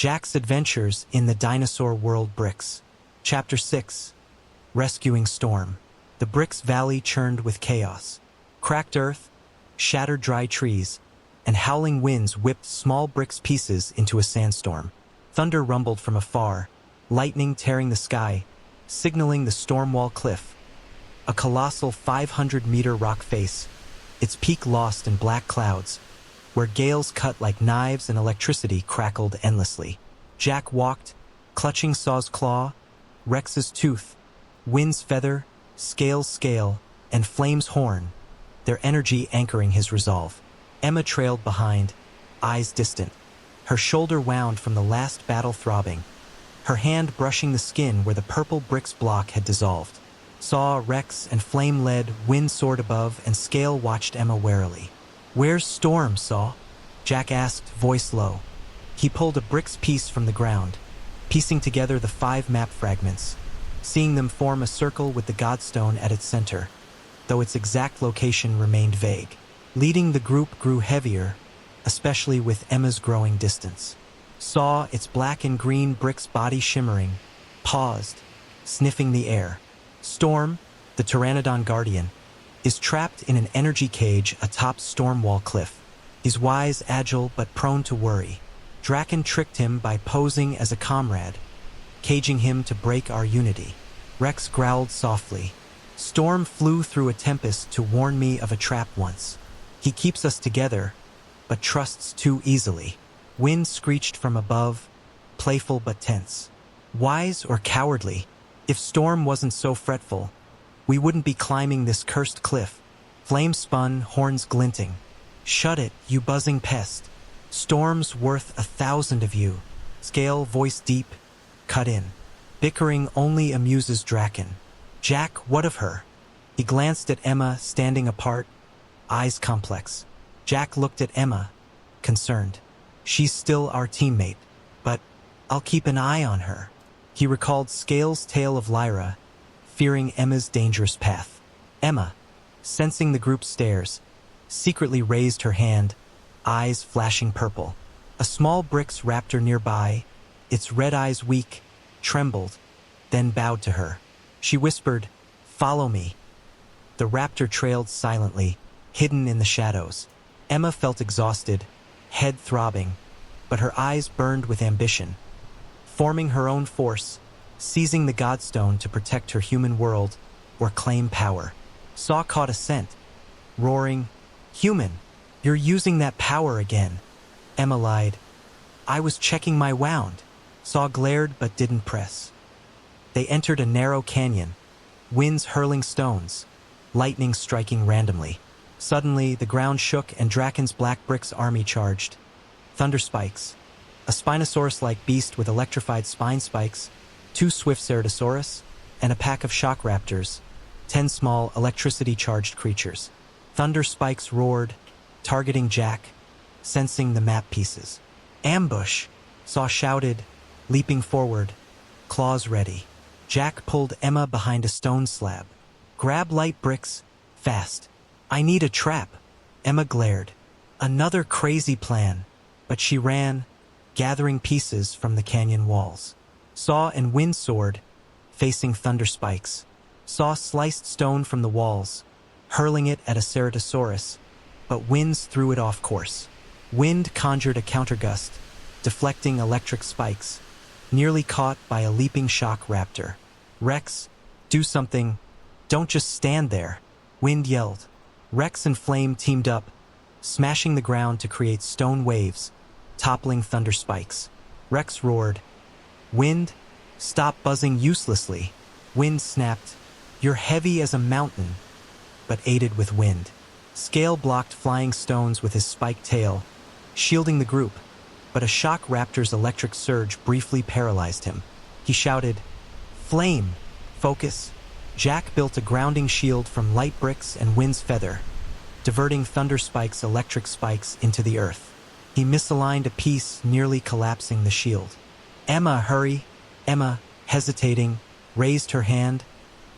Jack's Adventures in the Dinosaur World Bricks. Chapter 6. Rescuing Storm. The Bricks Valley churned with chaos. Cracked earth, shattered dry trees, and howling winds whipped small bricks pieces into a sandstorm. Thunder rumbled from afar, lightning tearing the sky, signaling the Stormwall Cliff. A colossal 500-meter rock face, its peak lost in black clouds, where gales cut like knives and electricity crackled endlessly. Jack walked, clutching Saw's claw, Rex's tooth, Wind's feather, Scale's scale, and Flame's horn, their energy anchoring his resolve. Emma trailed behind, eyes distant, her shoulder wound from the last battle throbbing, her hand brushing the skin where the purple brick's block had dissolved. Saw, Rex, and Flame led, Wind soared above, and Scale watched Emma warily. "Where's Storm, Saw?" Jack asked, voice low. He pulled a brick's piece from the ground, piecing together the 5 map fragments, seeing them form a circle with the Godstone at its center, though its exact location remained vague. Leading the group grew heavier, especially with Emma's growing distance. Saw, its black and green bricks body shimmering, paused, sniffing the air. Storm, the Pteranodon guardian, is trapped in an energy cage atop Stormwall Cliff. He's wise, agile, but prone to worry. Drakon tricked him by posing as a comrade, caging him to break our unity. Rex growled softly. "Storm flew through a tempest to warn me of a trap once. He keeps us together, but trusts too easily." Wind screeched from above, playful but tense. Wise or cowardly? If Storm wasn't so fretful, we wouldn't be climbing this cursed cliff. Flame spun, horns glinting. "Shut it, you buzzing pest. Storm's worth 1,000 of you." Scale, voice deep, cut in. "Bickering only amuses Drakon." "Jack, what of her?" He glanced at Emma, standing apart, eyes complex. Jack looked at Emma, concerned. "She's still our teammate, but I'll keep an eye on her." He recalled Scale's tale of Lyra, fearing Emma's dangerous path. Emma, sensing the group's stares, secretly raised her hand, eyes flashing purple. A small brick's raptor nearby, its red eyes weak, trembled, then bowed to her. She whispered, "Follow me." The raptor trailed silently, hidden in the shadows. Emma felt exhausted, head throbbing, but her eyes burned with ambition. Forming her own force, seizing the Godstone to protect her human world or claim power. Saw caught a scent, roaring, "Human, you're using that power again." Emma lied. "I was checking my wound." Saw glared but didn't press. They entered a narrow canyon, winds hurling stones, lightning striking randomly. Suddenly, the ground shook and Drakon's Black Brick's army charged. Thunder spikes, a Spinosaurus-like beast with electrified spine spikes, 2 swift Ceratosaurus, and a pack of shock raptors, 10 small electricity-charged creatures. Thunder spikes roared, targeting Jack, sensing the map pieces. "Ambush!" Saw shouted, leaping forward, claws ready. Jack pulled Emma behind a stone slab. "Grab light bricks, fast. I need a trap." Emma glared. Another crazy plan, but she ran, gathering pieces from the canyon walls. Saw and Wind soared, facing thunder spikes. Saw sliced stone from the walls, hurling it at a Ceratosaurus, but Winds threw it off course. Wind conjured a countergust, deflecting electric spikes, nearly caught by a leaping shock raptor. "Rex, do something. Don't just stand there," Wind yelled. Rex and Flame teamed up, smashing the ground to create stone waves, toppling thunder spikes. Rex roared, "Wind, stop buzzing uselessly." Wind snapped, "You're heavy as a mountain," but aided with Wind. Scale blocked flying stones with his spiked tail, shielding the group, but a shock raptor's electric surge briefly paralyzed him. He shouted, "Flame, focus." Jack built a grounding shield from light bricks and Wind's feather, diverting thunder spikes' electric spikes into the earth. He misaligned a piece, nearly collapsing the shield. "Emma, hurry!" Emma, hesitating, raised her hand,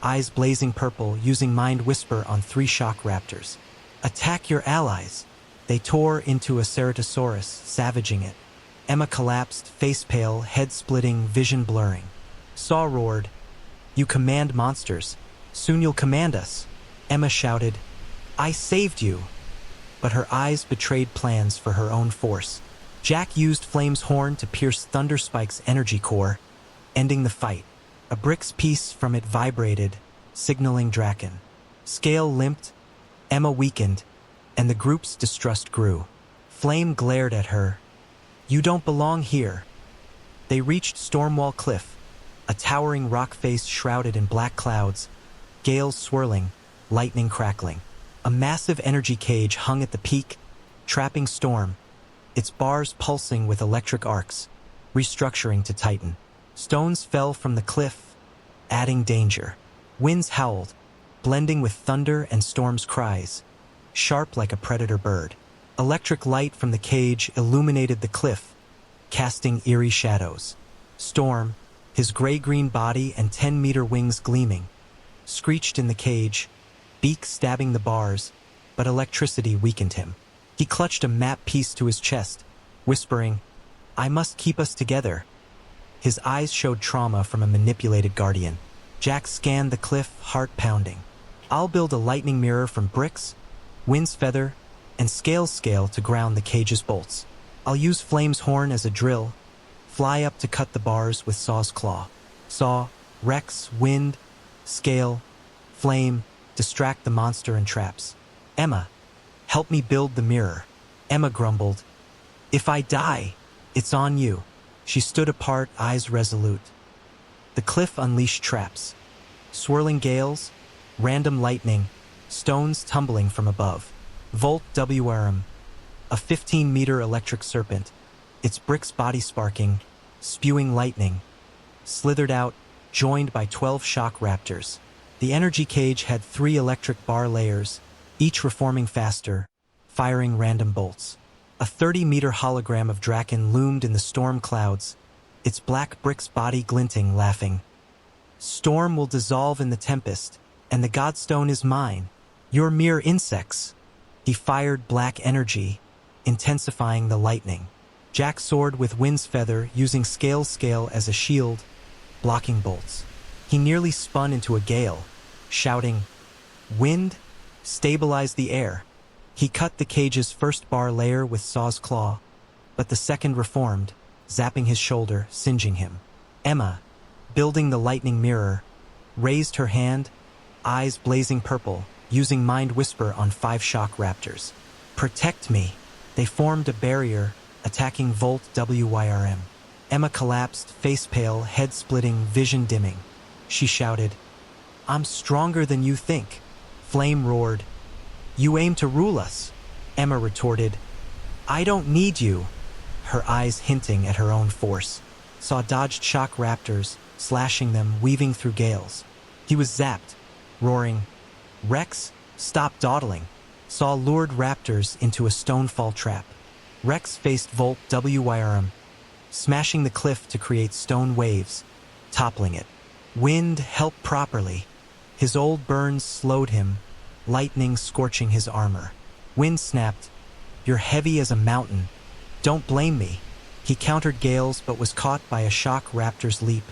eyes blazing purple, using Mind Whisper on 3 shock raptors. "Attack your allies!" They tore into a Ceratosaurus, savaging it. Emma collapsed, face pale, head splitting, vision blurring. Saw roared, "You command monsters. Soon you'll command us." Emma shouted, "I saved you." But her eyes betrayed plans for her own force. Jack used Flame's horn to pierce Thunderspike's energy core, ending the fight. A brick's piece from it vibrated, signaling Drakon. Scale limped, Emma weakened, and the group's distrust grew. Flame glared at her. "You don't belong here." They reached Stormwall Cliff, a towering rock face shrouded in black clouds, gales swirling, lightning crackling. A massive energy cage hung at the peak, trapping Storm, its bars pulsing with electric arcs, restructuring to tighten. Stones fell from the cliff, adding danger. Winds howled, blending with thunder and Storm's cries, sharp like a predator bird. Electric light from the cage illuminated the cliff, casting eerie shadows. Storm, his gray-green body and 10-meter wings gleaming, screeched in the cage, beak stabbing the bars, but electricity weakened him. He clutched a map piece to his chest, whispering, "I must keep us together." His eyes showed trauma from a manipulated guardian. Jack scanned the cliff, heart pounding. "I'll build a lightning mirror from bricks, Wind's feather, and scale to ground the cage's bolts. I'll use Flame's horn as a drill, fly up to cut the bars with Saw's claw. Saw, Rex, Wind, Scale, Flame, distract the monster and traps. Emma, help me build the mirror." Emma grumbled, "If I die, it's on you." She stood apart, eyes resolute. The cliff unleashed traps. Swirling gales, random lightning, stones tumbling from above. Volt WRM, a 15-meter electric serpent, its brick's body sparking, spewing lightning, slithered out, joined by 12 shock raptors. The energy cage had 3 electric bar layers, each reforming faster, firing random bolts. A 30-meter hologram of Drakon loomed in the storm clouds, its black brick's body glinting, laughing. "Storm will dissolve in the tempest, and the Godstone is mine. You're mere insects." He fired black energy, intensifying the lightning. Jack soared with Wind's feather, using Scale as a shield, blocking bolts. He nearly spun into a gale, shouting, "Wind, stabilize the air." He cut the cage's first bar layer with Saw's claw, but the second reformed, zapping his shoulder, singeing him. Emma, building the lightning mirror, raised her hand, eyes blazing purple, using Mind Whisper on 5 shock raptors. "Protect me." They formed a barrier, attacking Volt WYRM. Emma collapsed, face pale, head splitting, vision dimming. She shouted, "I'm stronger than you think." Flame roared, "You aim to rule us." Emma retorted, "I don't need you," her eyes hinting at her own force. Saw dodged shock raptors, slashing them, weaving through gales. He was zapped, roaring, "Rex, stop dawdling." Saw lured raptors into a stonefall trap. Rex faced Volt WYRM, smashing the cliff to create stone waves, toppling it. Wind helped properly. His old burns slowed him, lightning scorching his armor. Wind snapped, "You're heavy as a mountain. Don't blame me." He countered gales but was caught by a shock raptor's leap,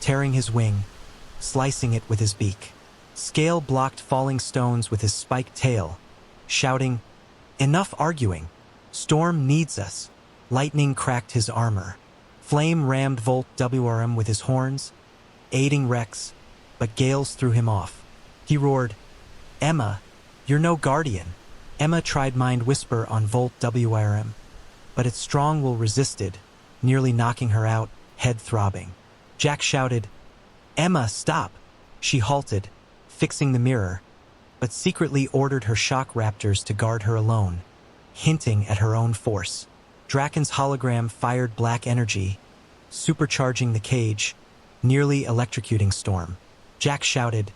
tearing his wing, slicing it with his beak. Scale blocked falling stones with his spiked tail, shouting, "Enough arguing. Storm needs us." Lightning cracked his armor. Flame rammed Volt WRM with his horns, aiding Rex, but gales threw him off. He roared, "Emma, you're no guardian." Emma tried Mind Whisper on Volt WRM, but its strong will resisted, nearly knocking her out, head throbbing. Jack shouted, "Emma, stop!" She halted, fixing the mirror, but secretly ordered her shock raptors to guard her alone, hinting at her own force. Drakon's hologram fired black energy, supercharging the cage, nearly electrocuting Storm. Jack shouted,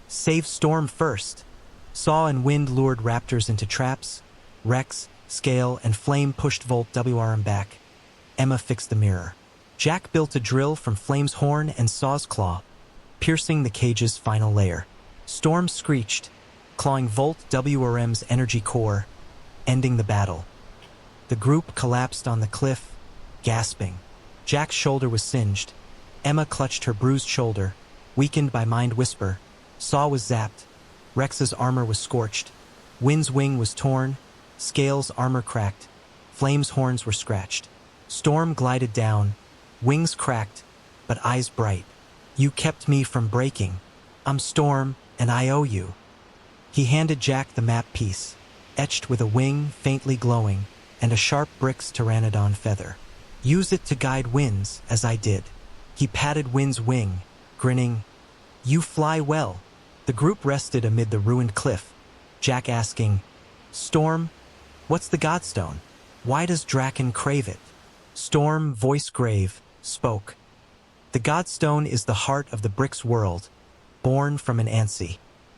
"Save Storm first." Saw and Wind lured raptors into traps. Rex, Scale, and Flame pushed Volt WRM back. Emma fixed the mirror. Jack built a drill from Flame's horn and Saw's claw, piercing the cage's final layer. Storm screeched, clawing Volt WRM's energy core, ending the battle. The group collapsed on the cliff, gasping. Jack's shoulder was singed. Emma clutched her bruised shoulder, weakened by Mind Whisper. Saw was zapped. Rex's armor was scorched. Wind's wing was torn. Scale's armor cracked. Flame's horns were scratched. Storm glided down, wings cracked, but eyes bright. You kept me from breaking. I'm Storm, and I owe you. He handed Jack the map piece, etched with a wing faintly glowing, and a sharp Brick's Pteranodon feather. Use it to guide Winds, as I did. He patted Wind's wing, grinning. You fly well. The group rested amid the ruined cliff, Jack asking, Storm, what's the Godstone? Why does Drakon crave it? Storm, voice grave, spoke. The Godstone is the heart of the Brick's world, born from an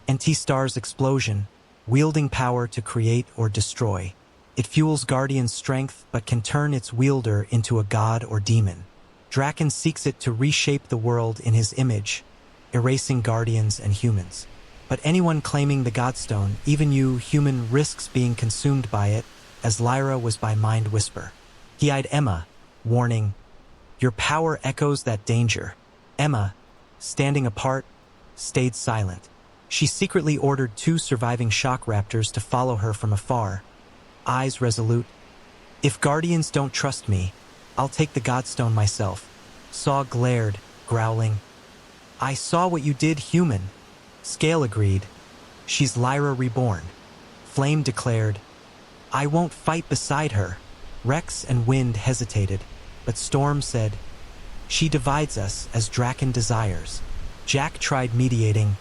anti-star's explosion, wielding power to create or destroy. It fuels Guardian's strength but can turn its wielder into a god or demon. Drakon seeks it to reshape the world in his image, erasing Guardians and humans. But anyone claiming the Godstone, even you, human, risks being consumed by it, as Lyra was by Mind Whisper. He eyed Emma, warning, Your power echoes that danger. Emma, standing apart, stayed silent. She secretly ordered 2 surviving shock raptors to follow her from afar, eyes resolute. If Guardians don't trust me, I'll take the Godstone myself. Saw glared, growling. I saw what you did, human. Scale agreed. She's Lyra reborn. Flame declared, I won't fight beside her. Rex and Wind hesitated, but Storm said, She divides us as Drakon desires. Jack tried mediating.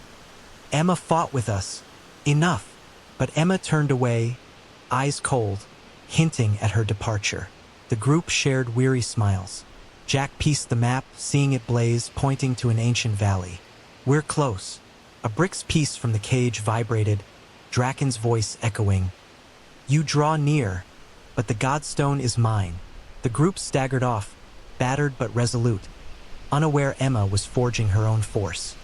Emma fought with us. Enough. But Emma turned away, eyes cold, hinting at her departure. The group shared weary smiles. Jack pieced the map, seeing it blaze, pointing to an ancient valley. We're close. A Brick's piece from the cage vibrated, Drakon's voice echoing. You draw near, but the Godstone is mine. The group staggered off, battered but resolute. Unaware Emma was forging her own force.